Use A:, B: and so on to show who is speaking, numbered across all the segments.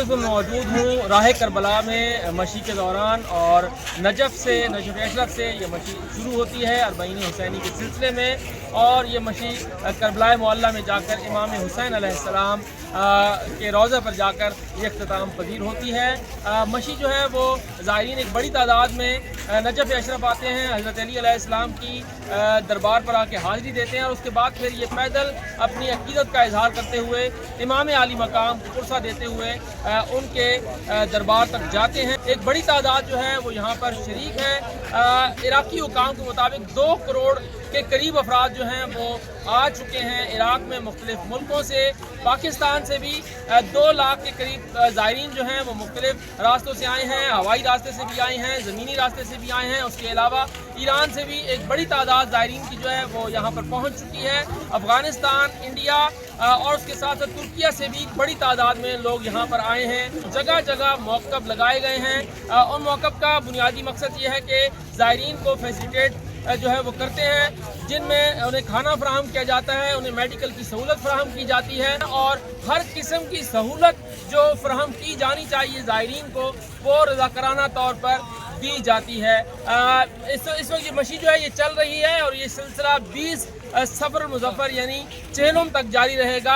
A: वक्त में मौजूद हूँ राह करबला में मशी के दौरान, और नजफ़ अशरफ से ये मशी शुरू होती है अरबईन हुसैनी के सिलसिले में, और ये मशी करबला मोहल्ला में जाकर इमाम हुसैन अलैहिस्सलाम के रोज़ा पर जाकर ये इख्तिताम पजीर होती है। मशी जो है वो ज़ायरीन एक बड़ी तादाद में नजफ़ अशरफ आते हैं, हज़रत अली अलैहिस्सलाम की दरबार पर आके हाज़िरी देते हैं, और उसके बाद फिर ये पैदल अपनी अक़ीदत का इजहार करते हुए इमाम आली मकाम को पुरसा देते हुए उनके दरबार तक जाते हैं। एक बड़ी तादाद जो है वो यहाँ पर शरीक है। इराक़ी हुकाम के मुताबिक 2 करोड़ के करीब अफराद जो हैं वो आ चुके हैं इराक़ में मुख्तलिफ मुल्कों से। पाकिस्तान से भी 2 लाख के करीब ज़ायरीन जो हैं वो मुख्तलिफ रास्तों से आए हैं, हवाई रास्ते से भी आए हैं, ज़मीनी रास्ते से भी आए हैं। उसके अलावा ईरान से भी एक बड़ी तादाद ज़ायरीन की जो है वो यहाँ पर पहुँच चुकी है। अफ़गानिस्तान, इंडिया और उसके साथ साथ तुर्किया से भी बड़ी तादाद में लोग यहाँ पर आए हैं। जगह जगह मौक़िफ़ लगाए गए हैं। उन मौक़िफ़ का बुनियादी मकसद ये है कि ज़ायरीन को फैसिलिटेट जो है वो करते हैं, जिनमें उन्हें खाना फराहम किया जाता है, उन्हें मेडिकल की सहूलत फराहम की जाती है, और हर किस्म की सहूलत जो फराहम की जानी चाहिए ज़ायरीन को वो रज़ाकाराना तौर पर दी जाती है। इस वक्त ये मशी जो है ये चल रही है, और ये सिलसिला 20 सफ़र मुज़फ़्फ़र यानी चेहलम तक जारी रहेगा।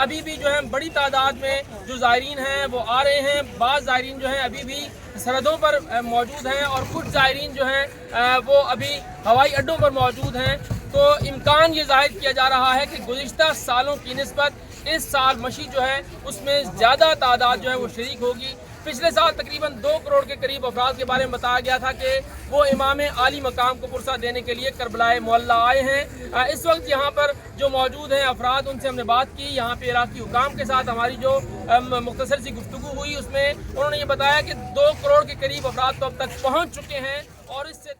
A: अभी भी जो है बड़ी तादाद में जो ज़ायरीन हैं वो आ रहे हैं। बाज़ ज़ायरीन जो हैं अभी भी सरहदों पर मौजूद हैं, और कुछ ज़ायरीन जो हैं वो अभी हवाई अड्डों पर मौजूद हैं। तो इम्कान ये ज़ाहिर किया जा रहा है कि गुज़िश्ता सालों की निस्बत इस साल मशी जो है उसमें ज़्यादा तादाद जो है वो शरीक होगी। पिछले साल तकरीबन 2 करोड़ के करीब अफराद के बारे में बताया गया था कि वो इमाम आली मकाम को पुरसा देने के लिए करबला मोहल्ला आए हैं। इस वक्त यहाँ पर जो मौजूद हैं अफराद, उनसे हमने बात की। यहाँ पे इराक़ी हुकाम के साथ हमारी जो मुख्तसर सी गुफ्तगू हुई उसमें उन्होंने ये बताया कि 2 करोड़ के करीब अफराद तो अब तक पहुँच चुके हैं, और इससे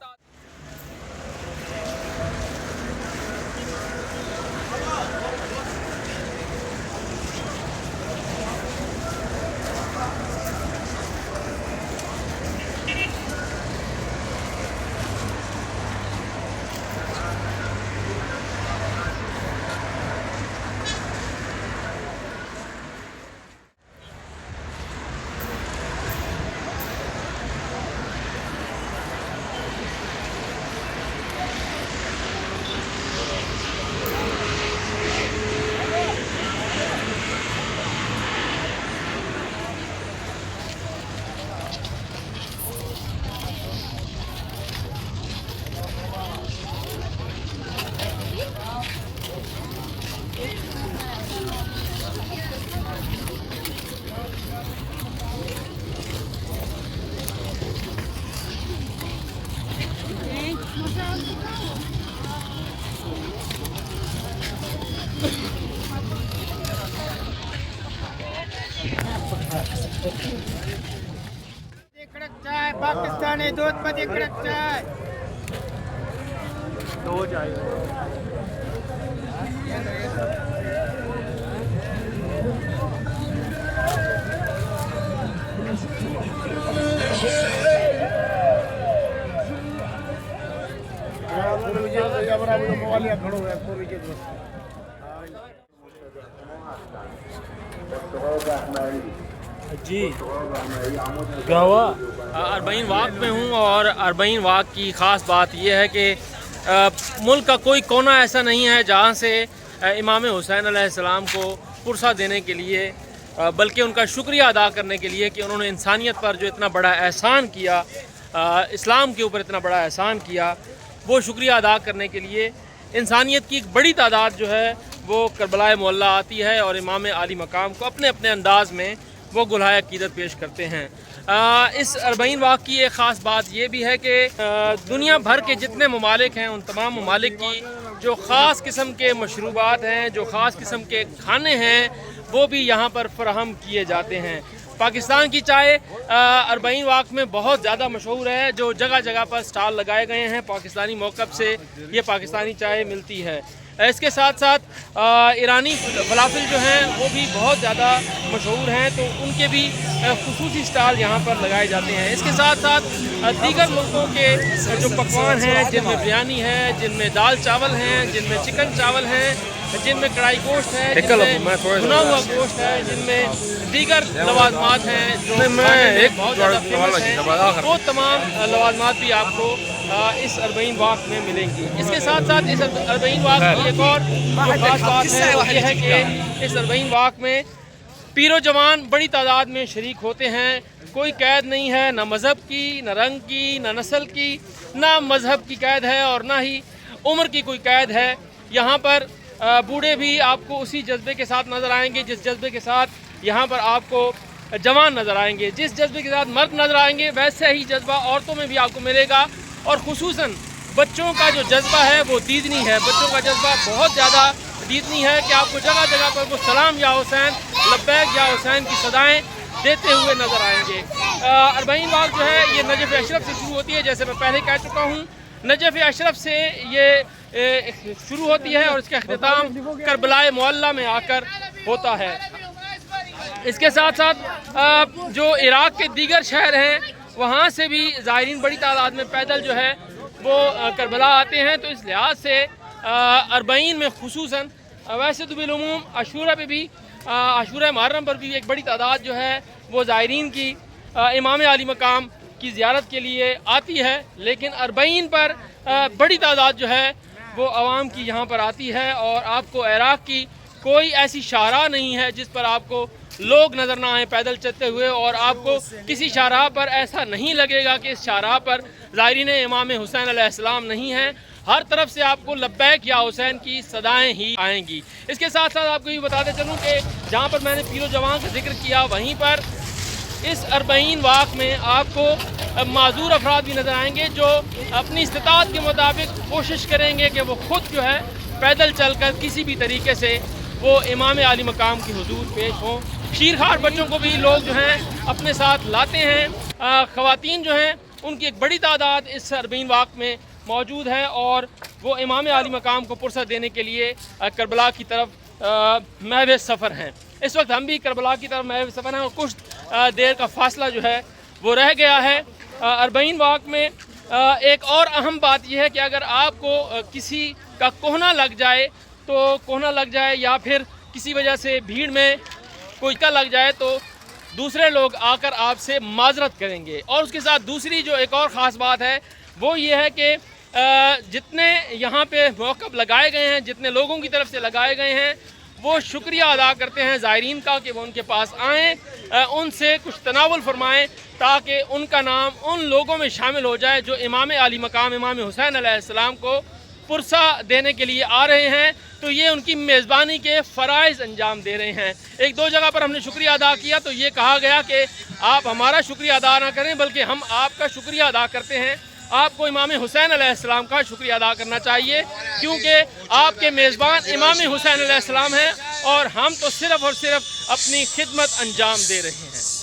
B: चाय पाकिस्तानी दूध पति कड़क चाय 2 चाय।
A: जी क्या हुआ? अरबईन वाक़ में हूँ, और अरबईन वाक़ की ख़ास बात यह है कि मुल्क का कोई कोना ऐसा नहीं है जहाँ से इमाम हुसैन अलैहिस्सलाम को पुरसा देने के लिए, बल्कि उनका शुक्रिया अदा करने के लिए कि उन्होंने इंसानियत पर जो इतना बड़ा एहसान किया, इस्लाम के ऊपर इतना बड़ा एहसान किया, वो शुक्रिया अदा करने के लिए इंसानियत की एक बड़ी तादाद जो है वो करबला मोहल्ला आती है, और इमाम आली मकाम को अपने अपने अंदाज़ में वो गुलहाए अक़ीदत पेश करते हैं। इस अरबईन वाक़ की एक ख़ास बात ये भी है कि दुनिया भर के जितने ममालिक हैं उन तमाम ममालिक की जो ख़ास किस्म के मशरूबात हैं, जो ख़ास किस्म के खाने हैं, वो भी यहाँ पर फराहम किए जाते हैं। पाकिस्तान की चाय अरबईन वाक़ में बहुत ज़्यादा मशहूर है, जो जगह जगह पर स्टॉल लगाए गए हैं। पाकिस्तानी मौक़िफ़ से ये पाकिस्तानी चाय मिलती है। इसके साथ साथ ईरानी फलाफिल जो हैं वो भी बहुत ज़्यादा मशहूर हैं, तो उनके भी खुसूसी स्टॉल यहाँ पर लगाए जाते हैं। इसके साथ साथ दीगर मुल्कों के जो पकवान हैं, जिनमें बिरयानी है, जिनमें दाल चावल हैं, जिनमें चिकन चावल हैं, جن میں کڑھائی گوشت ہے، جن میں بھنا ہوا گوشت ہے، جن میں دیگر لوازمات ہیں جو بہت زیادہ فیمس ہیں، وہ تمام لوازمات بھی آپ کو اس 40 واق میں ملیں گی۔ اس کے ساتھ ساتھ اس 40 واق کی ایک اور جو خاص بات ہے وہ یہ ہے کہ اس 40 واق میں پیر و جوان بڑی تعداد میں شریک ہوتے ہیں۔ کوئی قید نہیں ہے، نہ مذہب کی، نہ رنگ کی، نہ نسل کی، نہ مذہب کی قید ہے اور نہ ہی عمر کی کوئی قید ہے۔ یہاں پر بوڑھے بھی آپ کو اسی جذبے کے ساتھ نظر آئیں گے جس جذبے کے ساتھ یہاں پر آپ کو جوان نظر آئیں گے، جس جذبے کے ساتھ مرد نظر آئیں گے ویسے ہی جذبہ عورتوں میں بھی آپ کو ملے گا۔ اور خصوصاً بچوں کا جو جذبہ ہے وہ دیدنی ہے، بچوں کا جذبہ بہت زیادہ دیدنی ہے کہ آپ کو جگہ جگہ پر وہ سلام یا حسین، لبیک یا حسین کی صدائیں دیتے ہوئے نظر آئیں گے۔ 40 واق جو ہے یہ نجف اشرف سے شروع ہوتی ہے، جیسے میں پہلے کہہ چکا ہوں نجف اشرف سے یہ شروع ہوتی ہے اور اس کا اختتام کربلا معلی میں آ کر ہوتا ہے۔ اس کے ساتھ ساتھ جو عراق کے دیگر شہر ہیں وہاں سے بھی زائرین بڑی تعداد میں پیدل جو ہے وہ کربلا آتے ہیں، تو اس لحاظ سے 40 میں خصوصاً، ویسے تو بالعموم عاشورہ پہ بھی، عاشورہ محرم پر بھی ایک بڑی تعداد جو ہے وہ زائرین کی امام عالی مقام کی زیارت کے لیے آتی ہے، لیکن 40 پر بڑی تعداد جو ہے وہ عوام کی یہاں پر آتی ہے۔ اور آپ کو عراق کی کوئی ایسی شاہراہ نہیں ہے جس پر آپ کو لوگ نظر نہ آئیں پیدل چلتے ہوئے، اور آپ کو کسی شاہراہ پر ایسا نہیں لگے گا کہ اس شاہراہ پر زائرین امام حسین علیہ السلام نہیں ہیں۔ ہر طرف سے آپ کو لبیک یا حسین کی صدائیں ہی آئیں گی۔ اس کے ساتھ ساتھ آپ کو یہ بتاتے چلوں کہ جہاں پر میں نے پیر و جوان کا ذکر کیا وہیں پر اس 40 واق میں آپ کو معذور افراد بھی نظر آئیں گے جو اپنی استطاعت کے مطابق کوشش کریں گے کہ وہ خود جو ہے پیدل چل کر کسی بھی طریقے سے وہ امام عالی مقام کی حضور پیش ہوں۔ شیرخوار بچوں کو بھی لوگ جو ہیں اپنے ساتھ لاتے ہیں۔ خواتین جو ہیں ان کی ایک بڑی تعداد اس 40 واق میں موجود ہے اور وہ امام عالی مقام کو پرسہ دینے کے لیے کربلا کی طرف محو سفر ہیں۔ اس وقت ہم بھی کربلا کی طرف محو سفر ہیں اور کچھ دیر کا فاصلہ جو ہے وہ رہ گیا ہے۔ 40 واق میں ایک اور اہم بات یہ ہے کہ اگر آپ کو کسی کا کوہنا لگ جائے یا پھر کسی وجہ سے بھیڑ میں کوئی کا لگ جائے تو دوسرے لوگ آ کر آپ سے معذرت کریں گے۔ اور اس کے ساتھ دوسری جو ایک اور خاص بات ہے وہ یہ ہے کہ جتنے یہاں پہ موقف لگائے گئے ہیں، جتنے لوگوں کی طرف سے لگائے گئے ہیں، وہ شکریہ ادا کرتے ہیں زائرین کا کہ وہ ان کے پاس آئیں، ان سے کچھ تناول فرمائیں تاکہ ان کا نام ان لوگوں میں شامل ہو جائے جو امام عالی مقام امام حسین علیہ السلام کو پرسہ دینے کے لیے آ رہے ہیں، تو یہ ان کی میزبانی کے فرائض انجام دے رہے ہیں۔ ایک دو جگہ پر ہم نے شکریہ ادا کیا تو یہ کہا گیا کہ آپ ہمارا شکریہ ادا نہ کریں بلکہ ہم آپ کا شکریہ ادا کرتے ہیں۔ آپ کو امام حسین علیہ السلام کا شکریہ ادا کرنا چاہیے کیونکہ آپ کے میزبان امام حسین علیہ السلام ہیں اور ہم تو صرف اور صرف اپنی خدمت انجام دے رہے ہیں۔